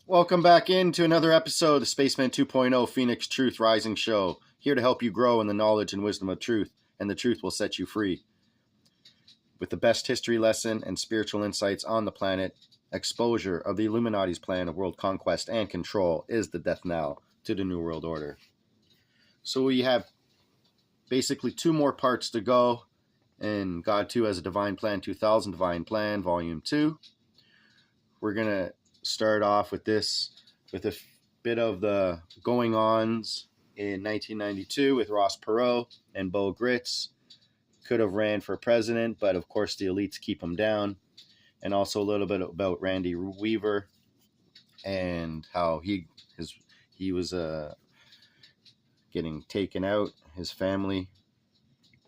Welcome back into another episode of the Spaceman 2.0 Phoenix Truth Rising Show. Here to help you grow in the knowledge and wisdom of truth, and the truth will set you free. With the best history lesson and spiritual insights on the planet, exposure of the Illuminati's plan of world conquest and control is the death knell to the New World Order. So we have basically two more parts to go in God 2 as a Divine Plan 2000 Divine Plan Volume 2. We're going to start off with this, with a bit of the going-ons in 1992 with Ross Perot and Bo Gritz. Could have ran for president, but of course the elites keep him down. And also a little bit about Randy Weaver and how he was getting taken out, his family,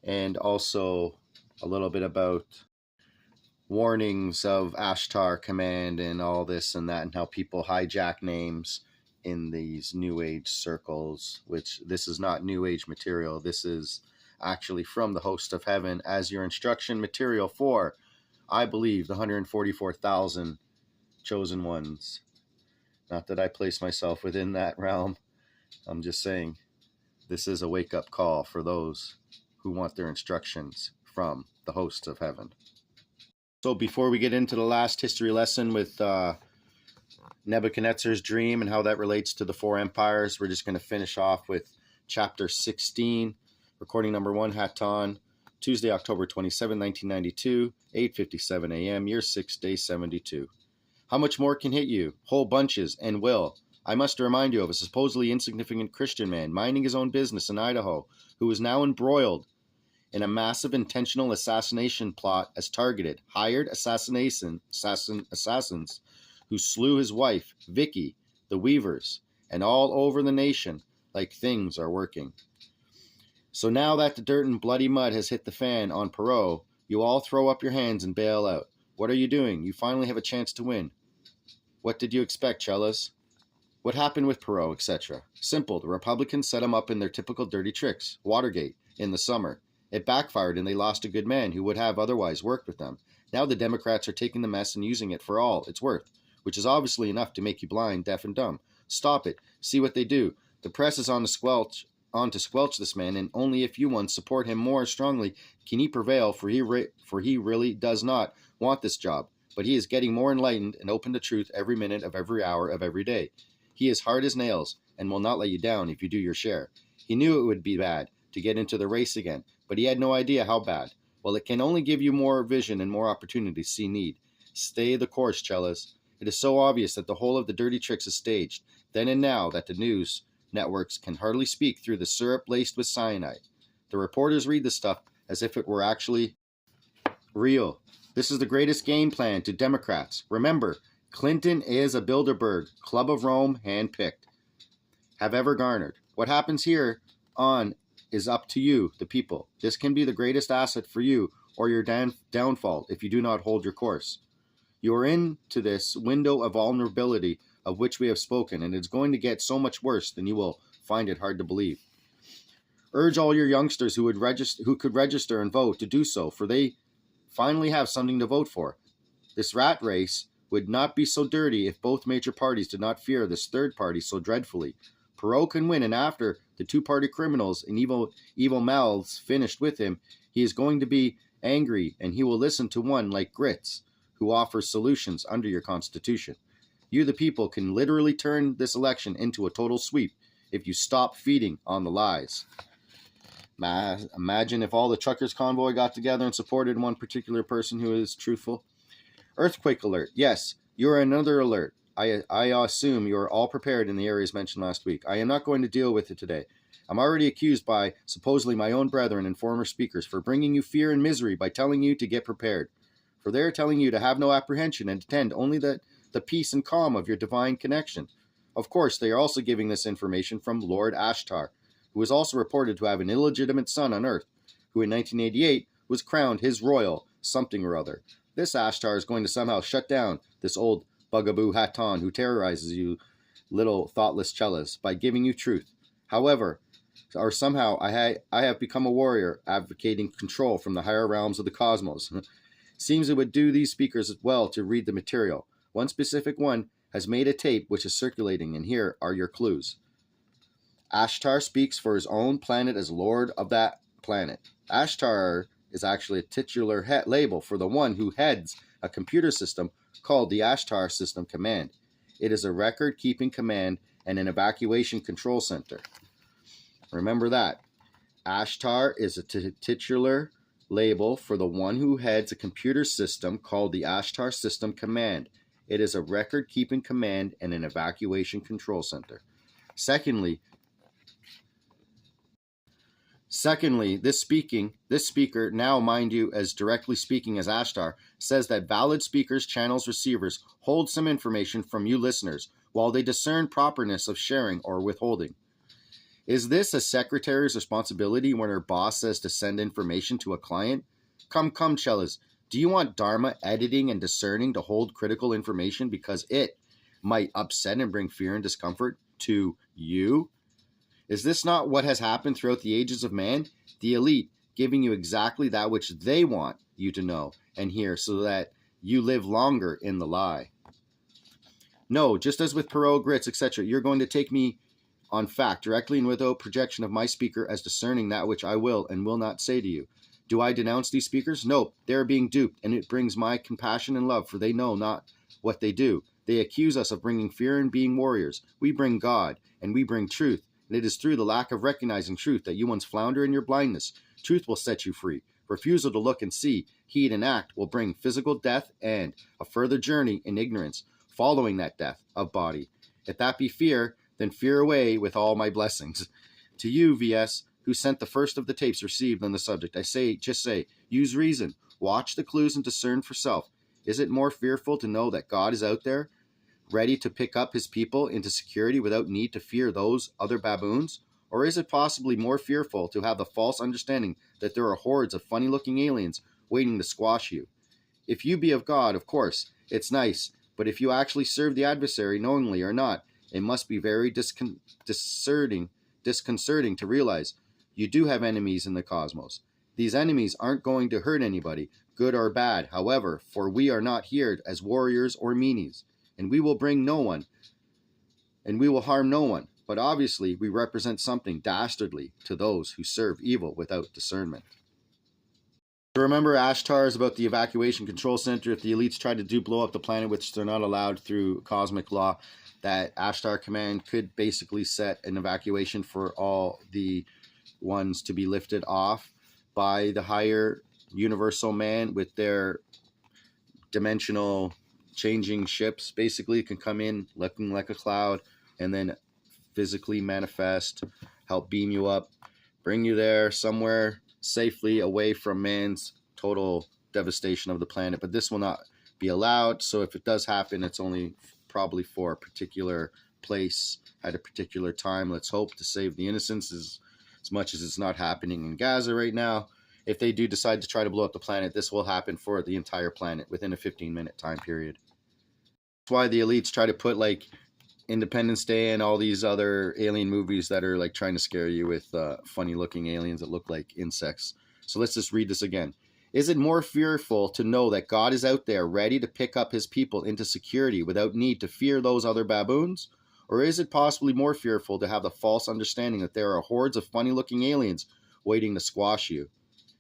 and also a little bit about warnings of ASHTAR command and all this and that, and how people hijack names in these New Age circles, which this is not New Age material. This is actually from the host of heaven as your instruction material for, I believe, the 144,000 chosen ones. Not that I place myself within that realm. I'm just saying this is a wake-up call for those who want their instructions from the host of heaven. So before we get into the last history lesson with Nebuchadnezzar's dream and how that relates to the four empires, we're just going to finish off with chapter 16, recording number 1, HATONN, Tuesday, October 27, 1992, 8:57 a.m., year 6, day 72. How much more can hit you? Whole bunches, and will. I must remind you of a supposedly insignificant Christian man minding his own business in Idaho who is now embroiled in a massive intentional assassination plot as targeted, hired assassins who slew his wife, VICKIE, the WEAVER'S, and all over the nation like things are working. So now that the dirt and bloody mud has hit the fan on Perot, you all throw up your hands and bail out. What are you doing? You finally have a chance to win. What did you expect, Chellas? What happened with Perot, etc.? Simple. The Republicans set him up in their typical dirty tricks. Watergate, in the summer. It backfired and they lost a good man who would have otherwise worked with them. Now the Democrats are taking the mess and using it for all it's worth, which is obviously enough to make you blind, deaf, and dumb. Stop it. See what they do. The press is on to squelch this man, and only if you ones support him more strongly can he prevail, for he really does not want this job. But he is getting more enlightened and open to truth every minute of every hour of every day. He is hard as nails and will not let you down if you do your share. He knew it would be bad to get into the race again, but he had no idea how bad. Well, it can only give you more vision and more opportunity to see need. Stay the course, Chellas. It is so obvious that the whole of the dirty tricks is staged, then and now, that the news networks can hardly speak through the syrup laced with cyanide. The reporters read the stuff as if it were actually real. This is the greatest game plan to Democrats. Remember, Clinton is a Bilderberg, Club of Rome, hand-picked, have ever garnered. What happens here on is up to you, the people. This can be the greatest asset for you or your downfall if you do not hold your course. You are into this window of vulnerability of which we have spoken, and it's going to get so much worse than you will find it hard to believe. Urge all your youngsters who could register and vote to do so, for they finally have something to vote for. This rat race would not be so dirty if both major parties did not fear this third party so dreadfully. Perot can win, and after the two-party criminals and evil mouths finished with him, he is going to be angry, and he will listen to one like Gritz, who offers solutions under your Constitution. You, the people, can literally turn this election into a total sweep if you stop feeding on the lies. Imagine if all the truckers' convoy got together and supported one particular person who is truthful. Earthquake alert. Yes, you are another alert. I assume you are all prepared in the areas mentioned last week. I am not going to deal with it today. I'm already accused by supposedly my own brethren and former speakers for bringing you fear and misery by telling you to get prepared. For they are telling you to have no apprehension and attend only the peace and calm of your divine connection. Of course, they are also giving this information from Lord ASHTAR, who is also reported to have an illegitimate son on Earth, who in 1988 was crowned his royal something or other. This ASHTAR is going to somehow shut down this old bugaboo HATONN who terrorizes you little thoughtless Chellas by giving you truth. However, or somehow I have become a warrior advocating control from the higher realms of the cosmos. Seems it would do these speakers well to read the material. One specific one has made a tape which is circulating, and here are your clues. ASHTAR speaks for his own planet as Lord of that planet. ASHTAR is actually a titular label for the one who heads a computer system called the ASHTAR System Command. It is a record-keeping command and an evacuation control center. Remember that. ASHTAR is a titular label for the one who heads a computer system called the ASHTAR System Command. It is a record-keeping command and an evacuation control center. Secondly, this speaker, now mind you as directly speaking as ASHTAR, says that valid speakers, channels, receivers hold some information from you listeners while they discern properness of sharing or withholding. Is this a secretary's responsibility when her boss says to send information to a client? Come, Chellas, do you want Dharma editing and discerning to hold critical information because it might upset and bring fear and discomfort to you? Is this not what has happened throughout the ages of man? The elite giving you exactly that which they want you to know and hear so that you live longer in the lie. No, just as with Perot, Grits, etc., you're going to take me on fact, directly and without projection of my speaker as discerning that which I will and will not say to you. Do I denounce these speakers? No, they are being duped, and it brings my compassion and love, for they know not what they do. They accuse us of bringing fear and being warriors. We bring God, and we bring truth. And it is through the lack of recognizing truth that you once flounder in your blindness. Truth will set you free. Refusal to look and see, heed, and act will bring physical death and a further journey in ignorance, following that death of body. If that be fear, then fear away with all my blessings. To you, VS, who sent the first of the tapes received on the subject, I say, just say, use reason, watch the clues and discern for self. Is it more fearful to know that God is out there, ready to pick up his people into security without need to fear those other baboons? Or is it possibly more fearful to have the false understanding that there are hordes of funny-looking aliens waiting to squash you? If you be of God, of course, it's nice, but if you actually serve the adversary knowingly or not, it must be very disconcerting to realize you do have enemies in the cosmos. These enemies aren't going to hurt anybody, good or bad, however, for we are not here as warriors or meanies, and we will bring no one, and we will harm no one. But obviously, we represent something dastardly to those who serve evil without discernment. Remember, ASHTAR is about the evacuation control center. If the elites try to blow up the planet, which they're not allowed through cosmic law, that ASHTAR command could basically set an evacuation for all the ones to be lifted off by the higher universal man with their dimensional changing ships. Basically, can come in looking like a cloud and then physically manifest, help beam you up, bring you there somewhere safely away from man's total devastation of the planet. But this will not be allowed, so if it does happen, it's only probably for a particular place at a particular time. Let's hope to save the innocents as much as it's not happening in Gaza right now. If they do decide to try to blow up the planet, this will happen for the entire planet within a 15-minute time period. That's why the elites try to put like Independence Day and all these other alien movies that are like trying to scare you with funny looking aliens that look like insects. So let's just read this again. Is it more fearful to know that God is out there ready to pick up his people into security without need to fear those other baboons? Or is it possibly more fearful to have the false understanding that there are hordes of funny looking aliens waiting to squash you?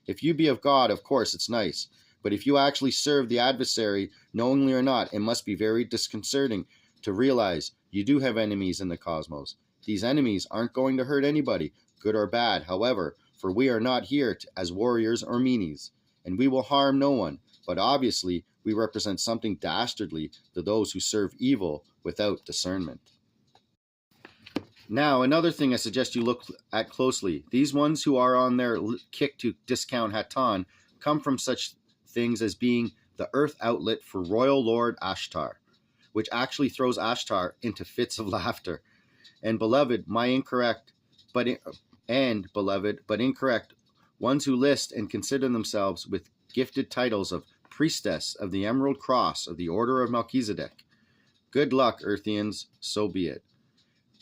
If you be of God, of course, it's nice. But if you actually serve the adversary, knowingly or not, it must be very disconcerting to realize you do have enemies in the cosmos. These enemies aren't going to hurt anybody, good or bad, however, for we are not here as warriors or meanies, and we will harm no one. But obviously, we represent something dastardly to those who serve evil without discernment. Now, another thing I suggest you look at closely. These ones who are on their kick to discount HATONN come from such things as being the Earth outlet for Royal Lord ASHTAR, which actually throws ASHTAR into fits of laughter. And beloved, incorrect, ones who list and consider themselves with gifted titles of Priestess of the Emerald Cross of the Order of Melchizedek. Good luck, Earthians, so be it.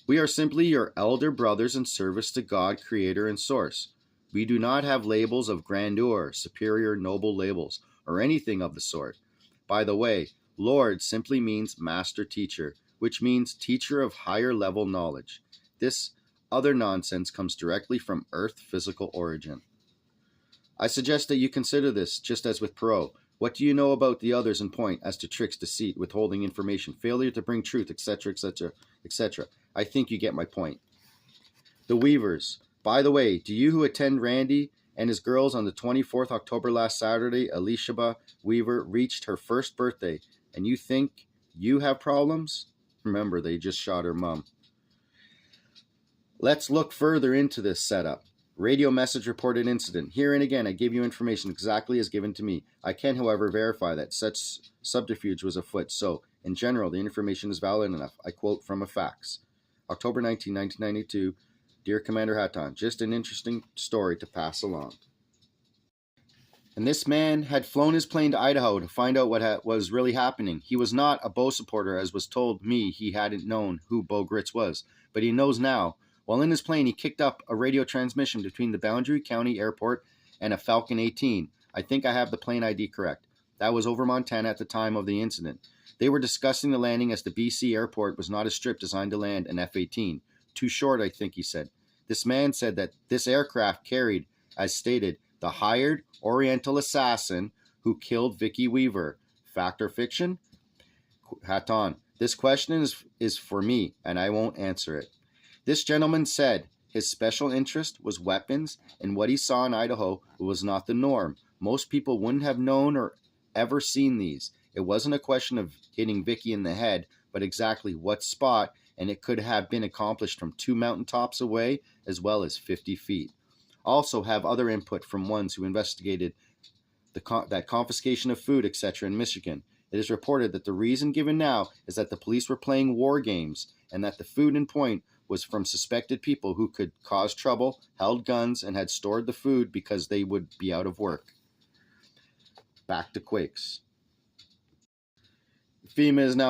We are simply your elder brothers in service to God, Creator and Source. We do not have labels of grandeur, superior, noble labels, or anything of the sort. By the way, Lord simply means master teacher, which means teacher of higher level knowledge. This other nonsense comes directly from Earth physical origin. I suggest that you consider this just as with Perot. What do you know about the others in point as to tricks, deceit, withholding information, failure to bring truth, etc., etc., etc.? I think you get my point. The Weavers. By the way, do you who attend Randy and his girls on the 24th October last Saturday, Elishaba Weaver reached her first birthday, and you think you have problems? Remember, they just shot her mom. Let's look further into this setup. Radio message reported incident. Here and again, I give you information exactly as given to me. I can, however, verify that such subterfuge was afoot, so, in general, the information is valid enough. I quote from a fax. October 19, 1992, Dear Commander HATONN, just an interesting story to pass along. And this man had flown his plane to Idaho to find out what was really happening. He was not a Bo supporter, as was told me. He hadn't known who Bo Gritz was, but he knows now. While in his plane, he kicked up a radio transmission between the Boundary County Airport and a Falcon 18. I think I have the plane ID correct. That was over Montana at the time of the incident. They were discussing the landing as the BC airport was not a strip designed to land an F-18. Too short, I think, he said. This man said that this aircraft carried, as stated, the hired Oriental assassin who killed Vickie Weaver. Fact or fiction? HATONN, this question is for me, and I won't answer it. This gentleman said his special interest was weapons, and what he saw in Idaho was not the norm. Most people wouldn't have known or ever seen these. It wasn't a question of hitting Vickie in the head, but exactly what spot, and it could have been accomplished from 2 mountaintops away as well as 50 feet. Also have other input from ones who investigated that confiscation of food, etc. in Michigan. It is reported that the reason given now is that the police were playing war games and that the food in point was from suspected people who could cause trouble, held guns, and had stored the food because they would be out of work. Back to Quakes. FEMA is now